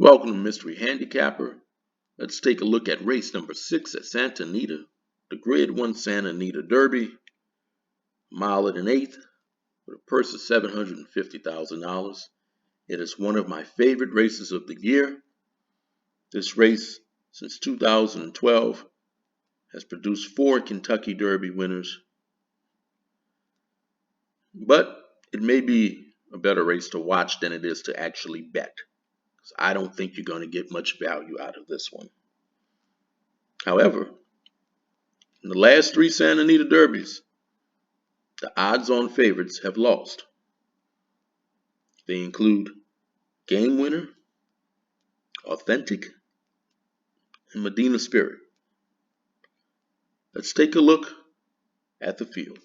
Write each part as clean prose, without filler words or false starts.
Welcome to Mystery Handicapper. Let's take a look at race number 6 at Santa Anita, the Grade 1 Santa Anita Derby, mile at an eighth, with a purse of $750,000. It is one of my favorite races of the year. This race, since 2012, has produced 4 Kentucky Derby winners. But it may be a better race to watch than it is to actually bet. I don't think you're going to get much value out of this one. However, in the last 3 Santa Anita Derbies, the odds-on favorites have lost. They include Game Winner, Authentic, and Medina Spirit. Let's take a look at the field.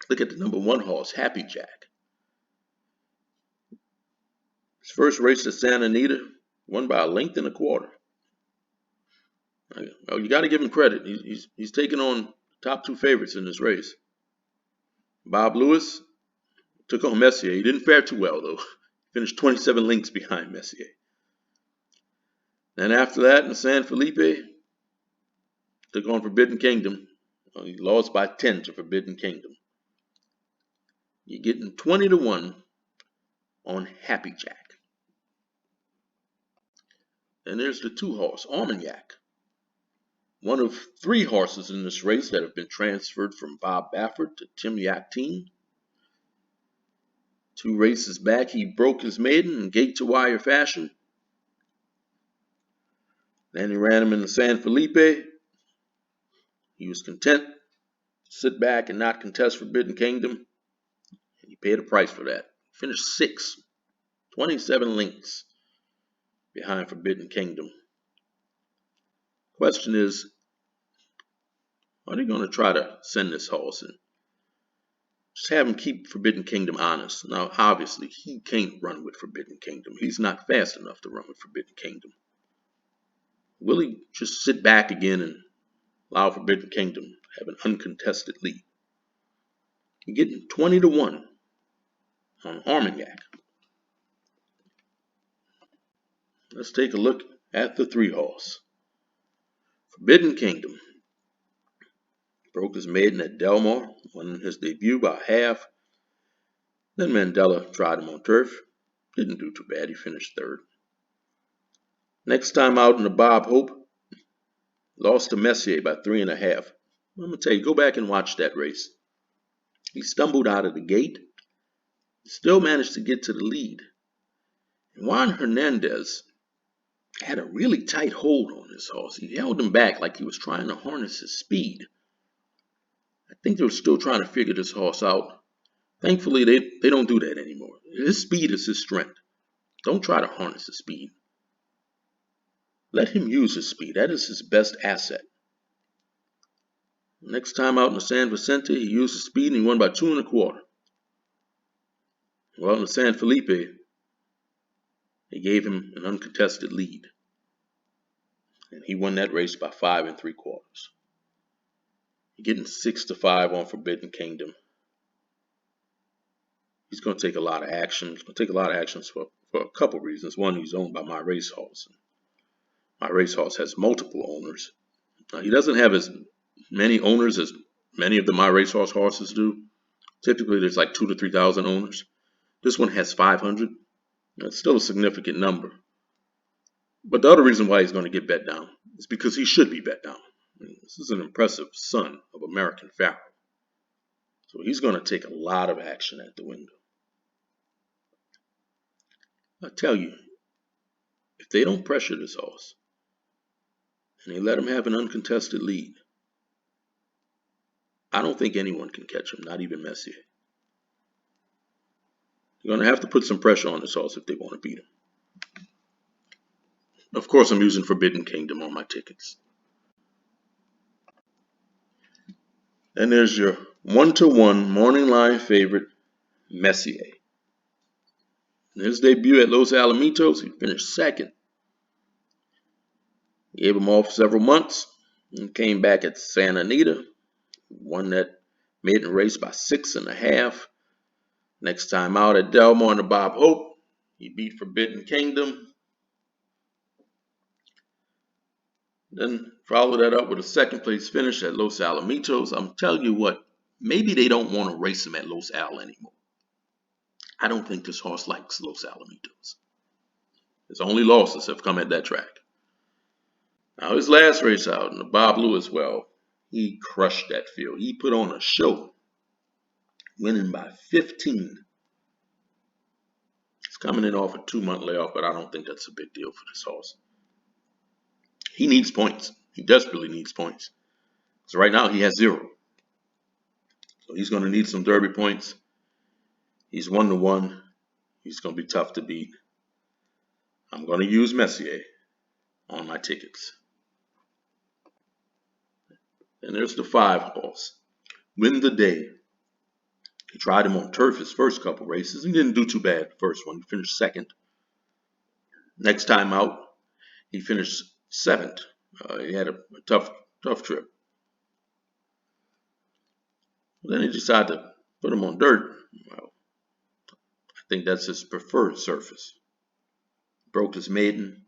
Look at the number 1 horse, Happy Jack. His first race at Santa Anita, won by a length and a quarter. Well, you got to give him credit. He's taking on the top 2 favorites in this race. Bob Lewis took on Messier. He didn't fare too well, though. Finished 27 lengths behind Messier. Then after that, in San Felipe, took on Forbidden Kingdom. He lost by 10 to Forbidden Kingdom. You're getting 20-1 on Happy Jack. Then there's the 2 horse, Armagnac. One of 3 horses in this race that have been transferred from Bob Baffert to Tim Yakteen. 2 races back, he broke his maiden in gate-to-wire fashion. Then he ran him in the San Felipe. He was content to sit back and not contest Forbidden Kingdom. And he paid a price for that. Finished 6th, 27 lengths behind Forbidden Kingdom. Question is, are they going to try to send this horse and just have him keep Forbidden Kingdom honest? Now, obviously, he can't run with Forbidden Kingdom. He's not fast enough to run with Forbidden Kingdom. Will he just sit back again and allow Forbidden Kingdom to have an uncontested lead? You're getting 20-1 on Armagnac. Let's take a look at the 3 horse. Forbidden Kingdom. Broke his maiden at Delmar, won his debut by half. Then Mandela tried him on turf. Didn't do too bad. He finished 3rd. Next time out in the Bob Hope, lost to Messier by 3.5. I'm going to tell you, go back and watch that race. He stumbled out of the gate. Still managed to get to the lead. And Juan Hernandez had a really tight hold on this horse. He held him back like he was trying to harness his speed. I think they were still trying to figure this horse out. Thankfully, they don't do that anymore. His speed is his strength. Don't try to harness his speed. Let him use his speed. That is his best asset. Next time out in the San Vicente, he used his speed and he won by 2.25. Well, in the San Felipe, they gave him an uncontested lead. And he won that race by 5 3/4. You're getting 6-5 on Forbidden Kingdom. He's going to take a lot of action. He's going to take a lot of actions for a couple reasons. One, he's owned by My Racehorse. My Racehorse has multiple owners. Now, he doesn't have as many owners as many of the My Racehorse horses do. Typically, there's like 2,000 to 3,000 owners. This one has 500. That's still a significant number. But the other reason why he's going to get bet down is because he should be bet down. This is an impressive son of American Pharaoh. So he's going to take a lot of action at the window. I tell you, if they don't pressure this horse and they let him have an uncontested lead, I don't think anyone can catch him, not even Messier. You're going to have to put some pressure on this horse if they want to beat him. Of course, I'm using Forbidden Kingdom on my tickets. And there's your 1-1 morning line favorite, Messier. In his debut at Los Alamitos, he finished 2nd. Gave him off several months and came back at Santa Anita. Won that maiden race by 6.5. Next time out at Delmar and the Bob Hope, He beat Forbidden Kingdom. Then follow that up with a second place finish at Los Alamitos. I'm telling you what, maybe they don't want to race him at Los Al anymore. I don't think this horse likes Los Alamitos. His only losses have come at that track. Now his last race out in the Bob Lewis, well, he crushed that field. He put on a show, winning by 15. He's coming in off a 2-month layoff, but I don't think that's a big deal for this horse. He needs points. He desperately needs points. So right now he has 0. So he's going to need some Derby points. He's 1-1. He's going to be tough to beat. I'm going to use Messier on my tickets. And there's the 5 horse. Win the Day. He tried him on turf his first couple races. He didn't do too bad the first one. He finished 2nd. Next time out, he finished 7th. He had a tough trip. Then he decided to put him on dirt. Well, I think that's his preferred surface. Broke his maiden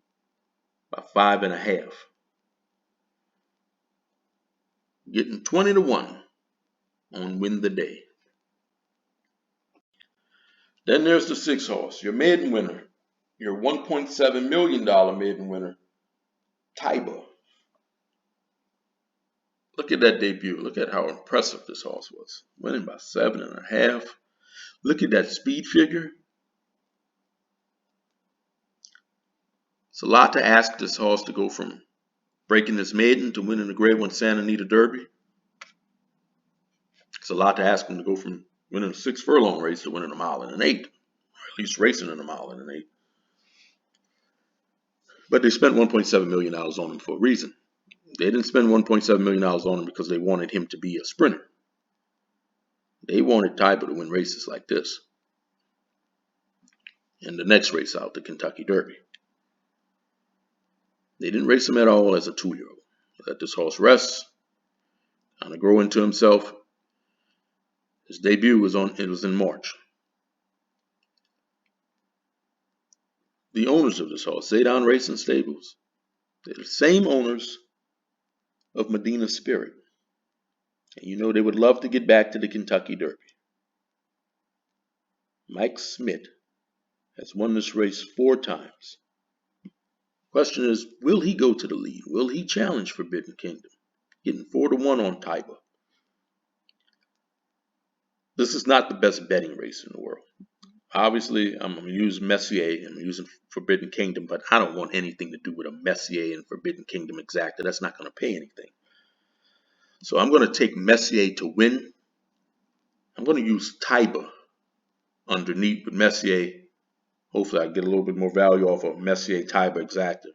by 5.5. Getting 20-1 on Win the Day. Then there's the 6 horse, your maiden winner, your $1.7 million maiden winner, Taiba. Look at that debut. Look at how impressive this horse was. Winning by 7.5. Look at that speed figure. It's a lot to ask this horse to go from breaking his maiden to winning the Grade 1 Santa Anita Derby. It's a lot to ask him to go from winning a 6 furlong race to winning a mile and an 8. Or at least racing in a mile and an 8. But they spent $1.7 million on him for a reason. They didn't spend $1.7 million on him because they wanted him to be a sprinter. They wanted Taiba to win races like this. And the next race out, the Kentucky Derby. They didn't race him at all as a 2-year-old. Let this horse rest, kind of grow into himself. His debut was in March. The owners of this horse, Zaydown Racing Stables, they're the same owners of Medina Spirit. And you know they would love to get back to the Kentucky Derby. Mike Smith has won this race 4 times. Question is, will he go to the lead? Will he challenge Forbidden Kingdom? Getting 4-1 on Taiba. This is not the best betting race in the world. Obviously, I'm going to use Messier. I'm using Forbidden Kingdom, but I don't want anything to do with a Messier and Forbidden Kingdom exacta. That's not going to pay anything. So I'm going to take Messier to win. I'm going to use Taiba underneath with Messier. Hopefully I get a little bit more value off of Messier Taiba exacta.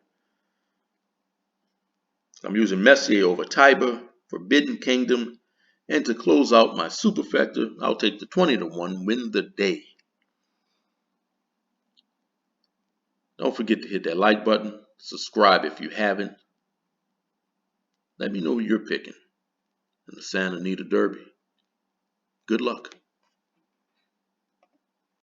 I'm using Messier over Taiba, Forbidden Kingdom, and to close out my superfecta, I'll take the 20-1 Win the Day. Don't forget to hit that like button, subscribe if you haven't. Let me know who you're picking in the Santa Anita Derby. Good luck.